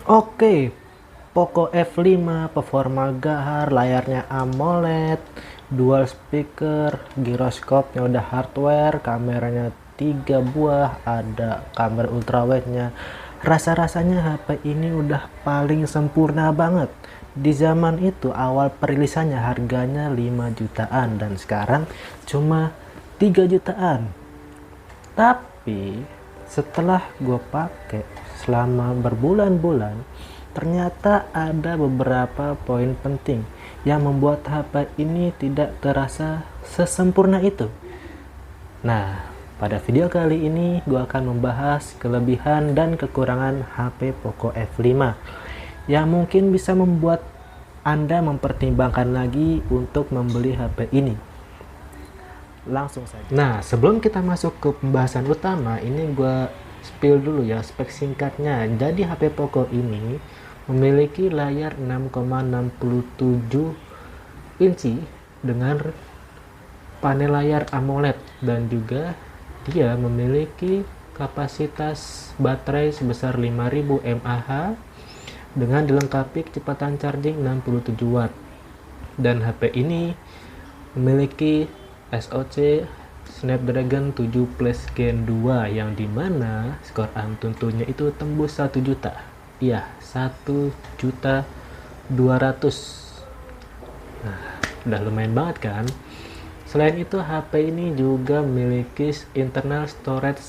Oke, Poco F5 performa gahar, layarnya AMOLED, dual speaker, giroskopnya udah hardware, kameranya 3 buah, ada kamera ultrawide-nya. Rasa-rasanya HP ini udah paling sempurna banget. Di zaman itu awal perilisannya harganya 5 jutaan dan sekarang cuma 3 jutaan. Tapi setelah gue pakai selama berbulan-bulan, ternyata ada beberapa poin penting yang membuat HP ini tidak terasa sesempurna itu. Nah, pada video kali ini gue akan membahas kelebihan dan kekurangan HP Poco F5 yang mungkin bisa membuat Anda mempertimbangkan lagi untuk membeli HP ini. Langsung saja. Nah, sebelum kita masuk ke pembahasan utama, ini gue spill dulu ya spek singkatnya. Jadi HP Poco ini memiliki layar 6,67 inci dengan panel layar AMOLED dan juga dia memiliki kapasitas baterai sebesar 5000 mAh dengan dilengkapi kecepatan charging 67 watt. Dan HP ini memiliki SoC Snapdragon 7 Plus Gen 2 yang dimana skor Antutunya itu tembus 1 juta. Iya, 1.200.000. Nah, udah lumayan banget kan? Selain itu, HP ini juga memiliki internal storage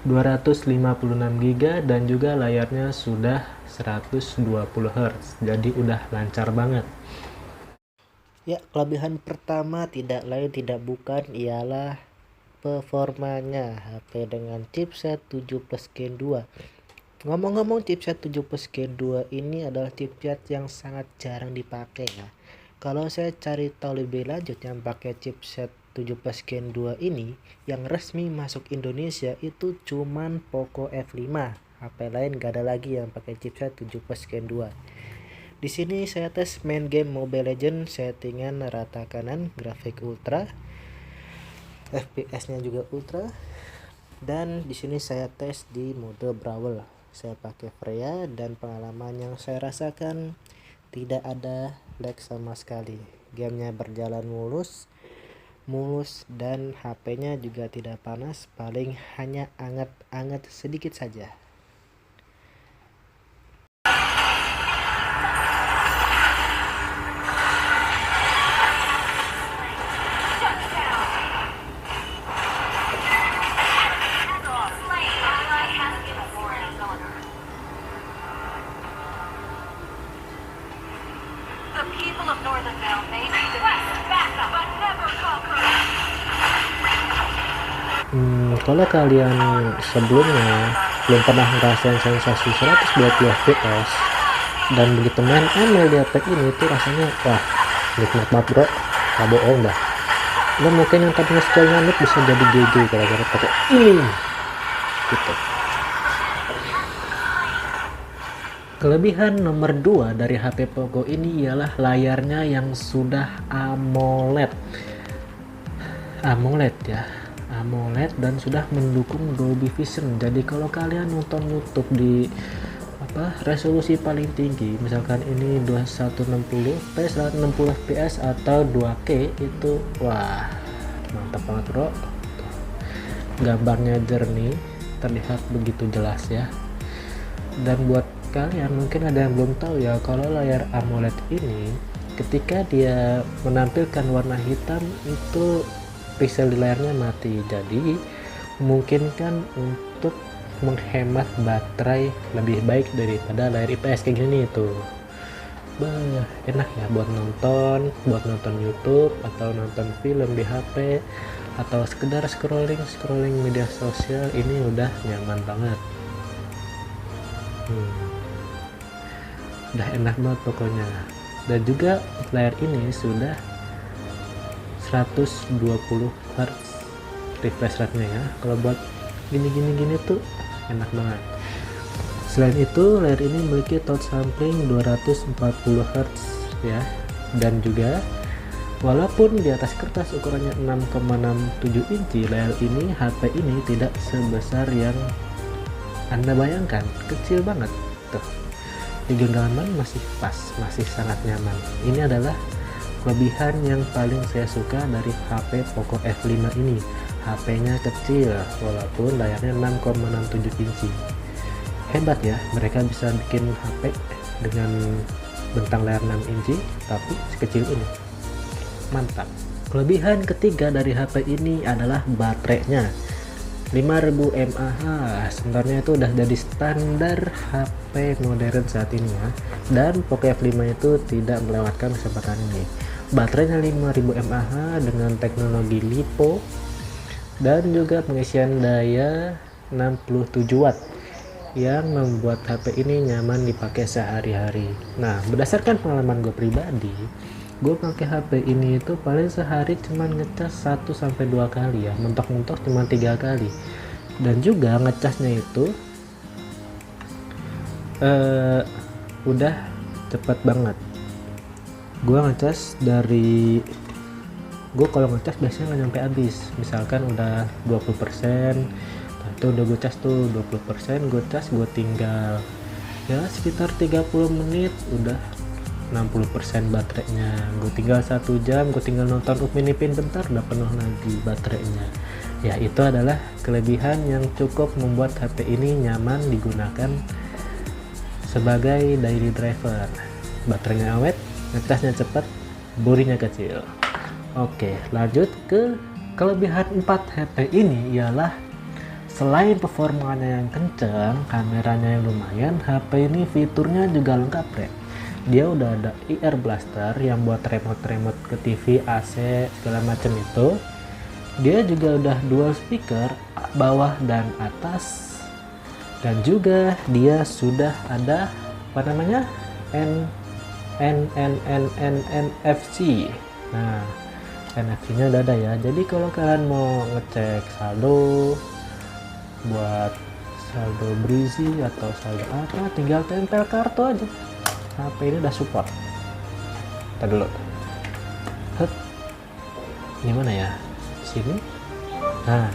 256 GB dan juga layarnya sudah 120 Hz. Jadi udah lancar banget. Ya, kelebihan pertama tidak lain tidak bukan ialah performanya HP dengan chipset 7 Plus Gen 2. Ngomong-ngomong, chipset 7 Plus Gen 2 ini adalah chipset yang sangat jarang dipakai ya. Kalau saya cari tahu lebih lanjut yang pakai chipset 7 Plus Gen 2 ini, yang resmi masuk Indonesia itu cuman Poco F5. HP lain gak ada lagi yang pakai chipset 7 Plus Gen 2. Di sini saya tes main game Mobile Legends, settingan rata kanan, grafik ultra, FPS-nya juga ultra. Dan di sini saya tes di mode Brawl. Saya pakai Freya dan pengalaman yang saya rasakan tidak ada lag sama sekali. Gamenya berjalan mulus dan HP-nya juga tidak panas, paling hanya anget-anget sedikit saja. The people of Northern Vale may be defeated, but never conquer. Kalau kalian sebelumnya belum pernah ngerasain sensasi 120 fps dan begitu main ML di HP ini tuh rasanya wah nikmat banget bro, gak bohong dah. Lo mungkin yang tadinya skillnya noob bisa jadi GG gara-gara pakai ini gitu. Kelebihan nomor 2 dari HP Poco ini ialah layarnya yang sudah AMOLED ya, AMOLED dan sudah mendukung Dolby Vision. Jadi kalau kalian nonton YouTube di resolusi paling tinggi, misalkan ini 2160p 160 fps atau 2K, itu wah mantap banget bro. Gambarnya jernih, terlihat begitu jelas ya. Dan buat kalian mungkin ada yang belum tahu ya, kalau layar AMOLED ini ketika dia menampilkan warna hitam itu pixel di layarnya mati, jadi memungkinkan untuk menghemat baterai lebih baik daripada layar IPS kayak gini tuh. Enak ya buat nonton YouTube atau nonton film di HP atau sekedar scrolling media sosial, ini udah nyaman banget. Udah enak banget pokoknya. Dan juga layar ini sudah 120 Hz refresh rate-nya ya. Kalau buat gini tuh enak banget. Selain itu, layar ini memiliki touch sampling 240 Hz ya. Dan juga walaupun di atas kertas ukurannya 6,67 inci, layar ini, HP ini tidak sebesar yang Anda bayangkan, kecil banget tuh. di genggaman masih pas, masih sangat nyaman. Ini adalah kelebihan yang paling saya suka dari HP Poco F5 ini. HP-nya kecil walaupun layarnya 6,67 inci. Hebat ya, mereka bisa bikin HP dengan bentang layar 6 inci tapi sekecil ini. Mantap. Kelebihan ketiga dari HP ini adalah baterainya. 5000 mAh. Sebenarnya itu udah jadi standar HP modern saat ini ya. Dan Poco F5 itu tidak melewatkan kesempatan ini. Baterainya 5000 mAh dengan teknologi LiPo dan juga pengisian daya 67 watt yang membuat HP ini nyaman dipakai sehari-hari. Nah, berdasarkan pengalaman gue pribadi, gue pakai HP ini itu paling sehari cuman ngecas 1-2 kali ya, mentok-mentok cuma 3 kali. Dan juga ngecasnya itu udah cepet banget. Gue kalau ngecas biasanya nggak nyampe habis. Misalkan udah 20%, nah itu udah gue cas tuh 20%, gue cas, gue tinggal ya sekitar 30 menit udah 60% baterainya. Gue tinggal 1 jam, gue tinggal nonton Upin Ipin bentar udah penuh lagi baterainya. Ya, itu adalah kelebihan yang cukup membuat HP ini nyaman digunakan sebagai daily driver. Baterainya awet, ngecasnya cepat, borinya kecil. Oke, lanjut ke kelebihan 4 HP ini ialah selain performanya yang kencang, kameranya yang lumayan, HP ini fiturnya juga lengkap deh. Dia udah ada IR Blaster yang buat remote ke TV, AC, segala macam itu. Dia juga udah dual speaker bawah dan atas. Dan juga dia sudah ada NFC. Nah, NFC-nya udah ada ya. Jadi kalau kalian mau ngecek saldo, buat saldo Breezy atau saldo apa, tinggal tempel kartu aja. HP ini udah support. Kita dulu. Gimana ya? Sini. Nah,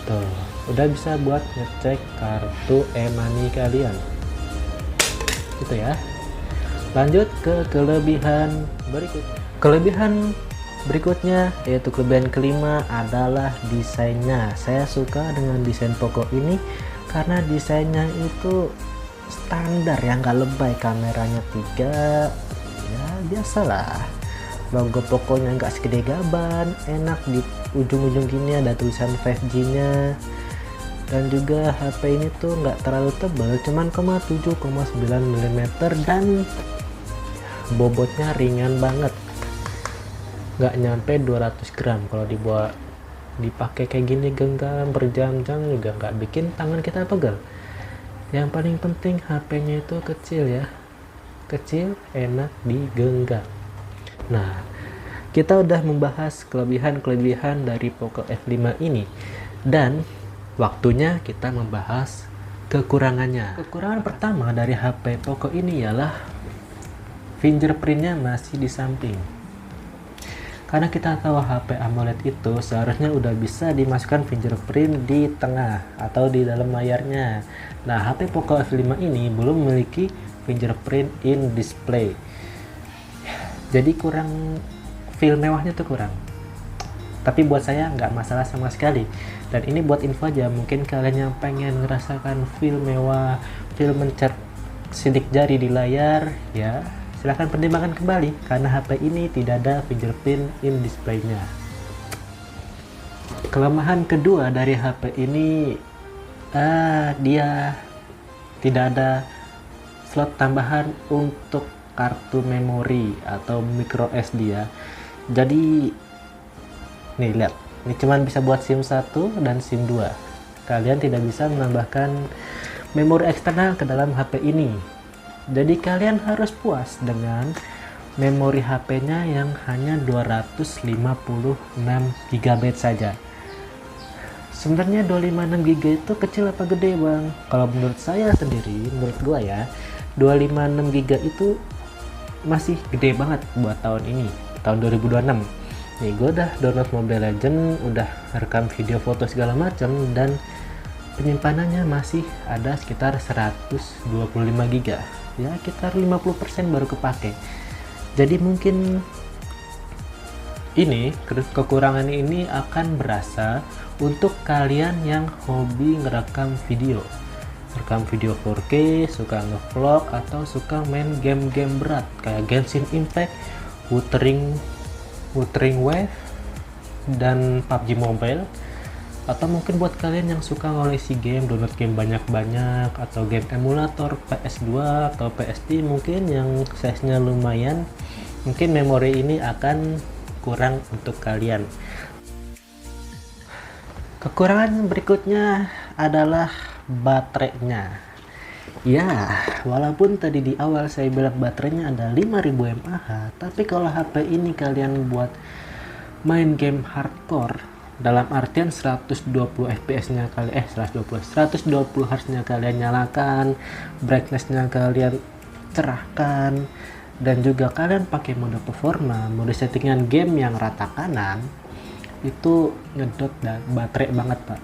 tuh udah bisa buat ngecek kartu e-money kalian. Gitu ya. Lanjut ke kelebihan berikutnya, yaitu kelebihan kelima adalah desainnya. Saya suka dengan desain Poco ini karena desainnya itu standar ya, nggak lebay. Kameranya 3, ya biasalah. Logo Poconya nggak segede gaban, enak di ujung-ujung gini ada tulisan 5G nya. Dan juga HP ini tuh nggak terlalu tebal, cuman 7,9 mm dan bobotnya ringan banget, nggak nyampe 200 gram. Kalau dipakai kayak gini genggam berjam-jam juga nggak bikin tangan kita pegel. Yang paling penting HP-nya itu kecil ya, kecil, enak digenggam. Nah, kita udah membahas kelebihan dari Poco F5 ini, dan waktunya kita membahas kekurangannya. Kekurangan pertama dari HP Poco ini ialah fingerprintnya masih di samping. Karena kita tahu HP AMOLED itu seharusnya udah bisa dimasukkan fingerprint di tengah atau di dalam layarnya. Nah, HP Poco F5 ini belum memiliki fingerprint in display. Jadi kurang, feel mewahnya tuh kurang. Tapi buat saya nggak masalah sama sekali. Dan ini buat info aja, mungkin kalian yang pengen ngerasakan feel mewah, feel mencet sidik jari di layar, ya silahkan pertimbangkan kembali, karena HP ini tidak ada fingerprint in display-nya. Kelemahan kedua dari HP ini, dia tidak ada slot tambahan untuk kartu memori atau micro SD ya. Jadi nih lihat, ini cuman bisa buat SIM 1 dan SIM 2. Kalian tidak bisa menambahkan memori eksternal ke dalam HP ini. Jadi kalian harus puas dengan memori HP-nya yang hanya 256 GB saja. Sebenarnya 256 GB itu kecil apa gede, Bang? Kalau menurut saya sendiri, menurut gua ya, 256 GB itu masih gede banget buat tahun ini, tahun 2026. Nih, gue udah download Mobile Legends, udah rekam video, foto segala macam, dan penyimpanannya masih ada sekitar 125 GB. ya sekitar 50% baru kepake. Jadi mungkin ini kekurangan ini akan berasa untuk kalian yang hobi ngerekam video 4K, suka ngevlog, atau suka main game-game berat kayak Genshin Impact, Wuthering Wave, dan PUBG Mobile. Atau mungkin buat kalian yang suka ngoleksi game, download game banyak-banyak, atau game emulator PS2 atau PSP mungkin yang size-nya lumayan, mungkin memori ini akan kurang untuk kalian. Kekurangan berikutnya adalah baterainya. Ya, walaupun tadi di awal saya bilang baterainya ada 5000 mAh, tapi kalau HP ini kalian buat main game hardcore, dalam artian 120 fps-nya kalian 120 Hz-nya kalian nyalakan, brightness-nya kalian cerahkan, dan juga kalian pakai mode performa, mode settingan game yang rata kanan, itu ngedot dan baterai banget pak.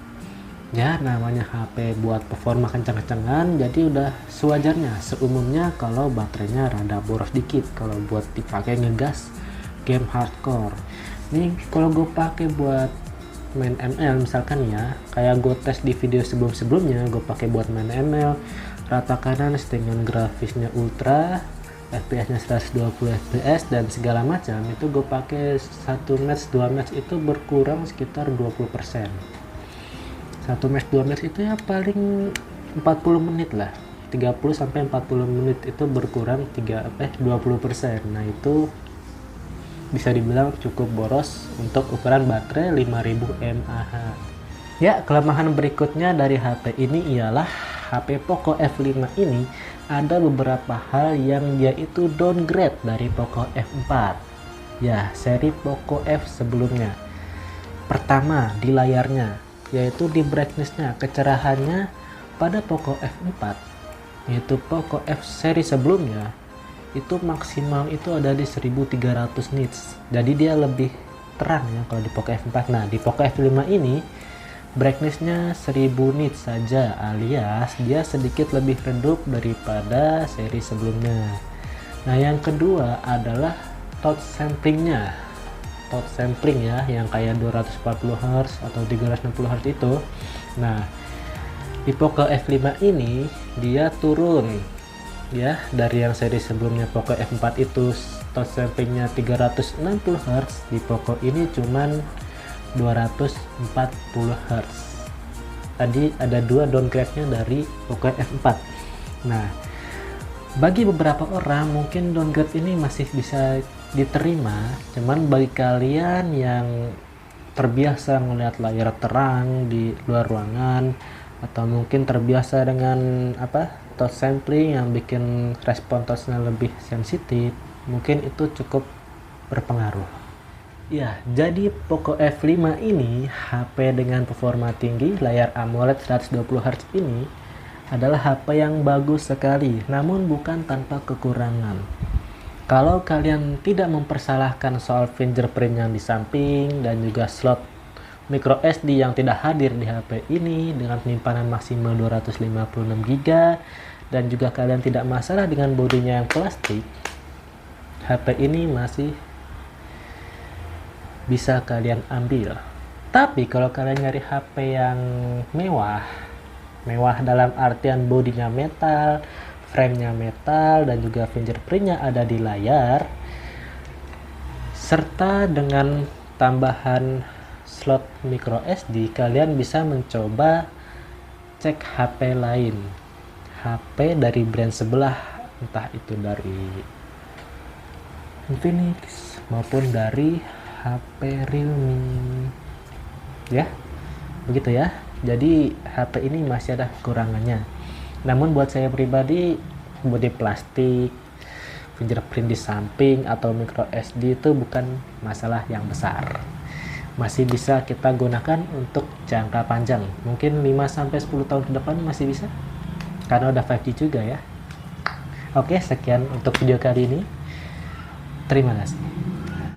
Ya namanya HP buat performa kencang-kencangan, jadi udah sewajarnya, seumumnya kalau baterainya rada boros dikit kalau buat dipakai ngegas game hardcore. Nih kalau gue pakai buat main ML misalkan ya, kayak gue tes di video sebelum-sebelumnya, gue pakai buat main ML rata kanan dengan grafisnya ultra, FPS-nya 120 fps dan segala macam, itu gue pakai 1 match 2 match itu berkurang sekitar 20%. 1 match 2 match itu ya paling 40 menit lah, 30 sampai 40 menit itu berkurang 20%. Nah itu bisa dibilang cukup boros untuk ukuran baterai 5000 mAh. Ya, kelemahan berikutnya dari HP ini ialah HP Poco F5 ini ada beberapa hal yang dia itu downgrade dari Poco F4. Ya, seri Poco F sebelumnya. Pertama, di layarnya, yaitu di brightness-nya, kecerahannya pada Poco F4, yaitu Poco F seri sebelumnya, itu maksimal itu ada di 1300 nits. Jadi dia lebih terang ya kalau di Poco F4. Nah, di Poco F5 ini brightness-nya 1000 nits saja, alias dia sedikit lebih redup daripada seri sebelumnya. Nah, yang kedua adalah touch sampling-nya. Touch sampling ya, yang kayak 240 Hz atau 360 Hz itu. Nah, di Poco F5 ini dia turun ya, dari yang seri sebelumnya Poco F4 itu touch samplingnya 360 Hz, di Poco ini cuman 240 Hz. Tadi ada dua downgrade-nya dari Poco F4. Nah, bagi beberapa orang mungkin downgrade ini masih bisa diterima, cuman bagi kalian yang terbiasa melihat layar terang di luar ruangan, atau mungkin terbiasa dengan touch sampling yang bikin respon touchnya lebih sensitif, mungkin itu cukup berpengaruh. Ya, jadi Poco F5 ini HP dengan performa tinggi, layar AMOLED 120 Hz ini adalah HP yang bagus sekali, namun bukan tanpa kekurangan. Kalau kalian tidak mempersalahkan soal fingerprint yang di samping dan juga slot micro SD yang tidak hadir di HP ini dengan penyimpanan maksimal 256 GB, dan juga kalian tidak masalah dengan bodinya yang plastik, HP ini masih bisa kalian ambil. Tapi kalau kalian nyari HP yang mewah dalam artian bodinya metal, frame-nya metal, dan juga fingerprint-nya ada di layar, serta dengan tambahan slot micro SD, kalian bisa mencoba cek HP lain, HP dari brand sebelah, entah itu dari Infinix maupun dari HP Realme. Ya, begitu ya. Jadi HP ini masih ada kekurangannya. Namun buat saya pribadi, bodi plastik, fingerprint di samping, atau micro SD itu bukan masalah yang besar. Masih bisa kita gunakan untuk jangka panjang. Mungkin 5-10 tahun ke depan masih bisa. Karena udah 5G juga ya. Oke, sekian untuk video kali ini. Terima kasih.